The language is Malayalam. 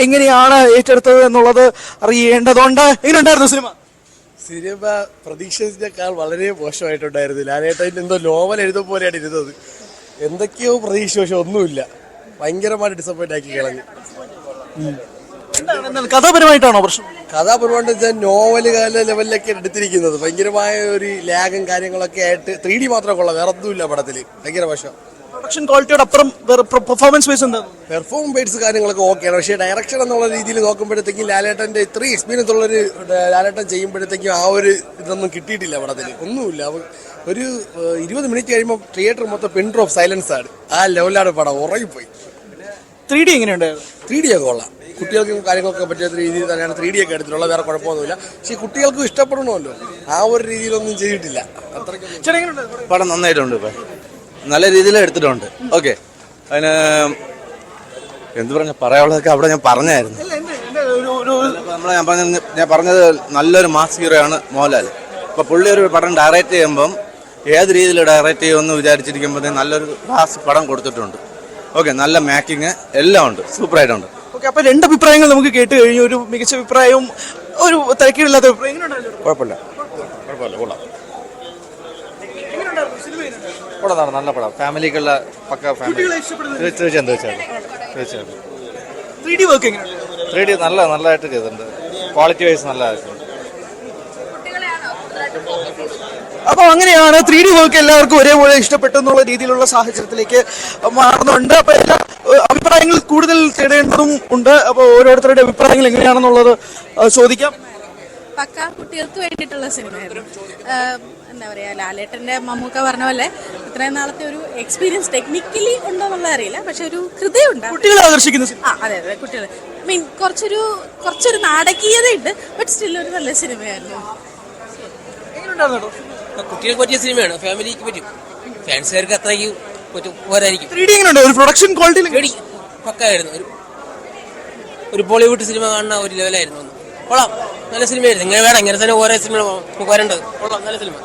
എങ്ങനെയാണ് ഏറ്റെടുത്തത് എന്നുള്ളത് അറിയേണ്ടതുണ്ട്. എങ്ങനെയുണ്ടായിരുന്നു സിനിമ? സിനിമ പ്രതീക്ഷിച്ചതിനേക്കാൾ വളരെ മോശമായിട്ടുണ്ടായിരുന്നു. ലാലേട്ടൻ എന്തോ നോവൽ എഴുതും പോലെയാണ് ഇരുന്നത്. എന്തൊക്കെയോ പ്രതീക്ഷ, പക്ഷെ ഒന്നുമില്ല. ഭയങ്കരമായിട്ട് ഡിസപ്പോയിന്റ് ആക്കി കളഞ്ഞു. കഥാപരമായിട്ടാണോ പ്രശ്നം? കഥാപരമായിട്ട് വെച്ചാൽ നോവല് ലെവലിലൊക്കെ എടുത്തിരിക്കുന്നത്. ഭയങ്കരമായ ഒരു ലാഗും കാര്യങ്ങളൊക്കെ ആയിട്ട് 3D മാത്രമേ കൊള്ളാം, വേറെ ഒന്നുമില്ല പടത്തിൽ. ഭയങ്കര മോശം. പ്രൊഡക്ഷൻ ക്വാളിറ്റിയോട് അപ്പുറം പെർഫോമൻസ് വൈസ് എന്താ? പെർഫോമൻസ് കാര്യങ്ങളൊക്കെ ഓക്കെയാണ്, പക്ഷേ ഡയറക്ഷൻ എന്നുള്ള രീതിയിൽ നോക്കുമ്പോഴത്തേക്കും ലാലേട്ടൻ്റെ ഇത്രയും എക്സ്പീരിയൻസ് ഉള്ളൊരു ലാലേട്ടൻ ചെയ്യുമ്പോഴത്തേക്കും ആ ഒരു ഇതൊന്നും കിട്ടിയിട്ടില്ല പടത്തിൽ. ഒന്നുമില്ല. ഒരു 20 മിനിറ്റ് കഴിയുമ്പോൾ തിയേറ്റർ മൊത്തം പിൻ ഡ്രോപ്പ് സൈലൻസ് ആണ്. ആ ലെവലാണ് പടം, ഉറങ്ങിപ്പോയി. 3D എങ്ങനെയുണ്ടായിരുന്നു? 3D ഒക്കെ കൊള്ളാം. കുട്ടികൾക്കും കാര്യങ്ങളൊക്കെ പറ്റിയ രീതിയിൽ തന്നെയാണ് 3D ഒക്കെ എടുത്തിട്ടുള്ള, വേറെ കുഴപ്പമൊന്നുമില്ല. പക്ഷേ കുട്ടികൾക്കും ഇഷ്ടപ്പെടണമല്ലോ, ആ ഒരു രീതിയിലൊന്നും ചെയ്തിട്ടില്ല. അത്രയ്ക്ക് പടം നന്നായിട്ടുണ്ട്, ഇപ്പം നല്ല രീതിയിൽ എടുത്തിട്ടുണ്ട്. ഓക്കെ, അതിന് എന്ത് പറഞ്ഞ പറയാനുള്ളതൊക്കെ അവിടെ ഞാൻ പറഞ്ഞായിരുന്നു. ഞാൻ പറഞ്ഞത് നല്ലൊരു മാസ് ഹീറോ ആണ് മോഹൻലാൽ. ഇപ്പൊ പുള്ളി ഒരു പടം ഡയറക്റ്റ് ചെയ്യുമ്പം ഏത് രീതിയിൽ ഡയറക്റ്റ് ചെയ്യുമെന്ന് വിചാരിച്ചിരിക്കുമ്പോൾ നല്ലൊരു മാസ് പടം കൊടുത്തിട്ടുണ്ട്. ഓക്കെ, നല്ല മേക്കിങ് എല്ലാം ഉണ്ട്, സൂപ്പറായിട്ടുണ്ട്. ഓക്കെ, അപ്പൊ രണ്ട് അഭിപ്രായങ്ങൾ നമുക്ക് കേട്ട് കഴിഞ്ഞു. ഒരു മികച്ച അഭിപ്രായവും ഒരു തിരക്കില്ലാത്ത അഭിപ്രായം. കുഴപ്പമില്ല, പടമാണ് നല്ല പടം, ഫാമിലിക്കുള്ള പക്ക ഫാമിലി. തീർച്ചയായിട്ടും 3D വർക്ക് എങ്ങനെയാണ്? 3D നല്ലതായിട്ട് ചെയ്തിട്ടുണ്ട്, ക്വാളിറ്റി വൈസ് നല്ലതായിട്ടുണ്ട്. അപ്പൊ അങ്ങനെയാണ് 3D വർക്ക് എല്ലാവർക്കും ഒരേപോലെ ഇഷ്ടപ്പെട്ടെന്നുള്ള രീതിയിലുള്ള സാഹചര്യത്തിലേക്ക് മാറുന്നുണ്ട്. അപ്പൊ എല്ലാ അഭിപ്രായങ്ങൾ കൂടുതൽ തേടേണ്ടതും ഉണ്ട്. അപ്പൊ ഓരോരുത്തരുടെ അഭിപ്രായങ്ങൾ എങ്ങനെയാണെന്നുള്ളത് ചോദിക്കാം. പക്ക കുട്ടികൾക്ക് വേണ്ടിയിട്ടുള്ള സിനിമയായിരുന്നു. എന്താ പറയുക, ലാലേട്ടൻ്റെ മമ്മൂക്ക പറഞ്ഞ പോലെ ഇത്രയും നാളത്തെ ഒരു എക്സ്പീരിയൻസ് ടെക്നിക്കലി ഉണ്ടോ എന്നുള്ളത് അറിയില്ല, പക്ഷെ ഒരു ഹൃദയമുണ്ട്. കുട്ടികളെ ആകർഷിക്കുന്ന അതെ കുട്ടികൾ കുറച്ചൊരു നാടകീയതയുണ്ട്, ബട്ട് സ്റ്റിൽ ഒരു നല്ല സിനിമയായിരുന്നു. കുട്ടികൾക്ക് പറ്റിയ സിനിമയാണ്, ഫാമിലിക്ക് പറ്റും, ഫാൻസുകാർക്ക് അത്രയ്ക്ക് പോരായിരിക്കും. ഒരു പ്രൊഡക്ഷൻ ക്വാളിറ്റി പക്കായിരുന്നു. ഒരു ബോളിവുഡ് സിനിമ കാണുന്ന ഒരു ലെവലായിരുന്നു. കൊള്ളാം, നല്ല സിനിമയായിരുന്നു. ഇങ്ങനെ വേണം, ഇങ്ങനെ തന്നെ ഓരോ സിനിമ വരേണ്ടത്. കൊള്ളാം, നല്ല സിനിമ.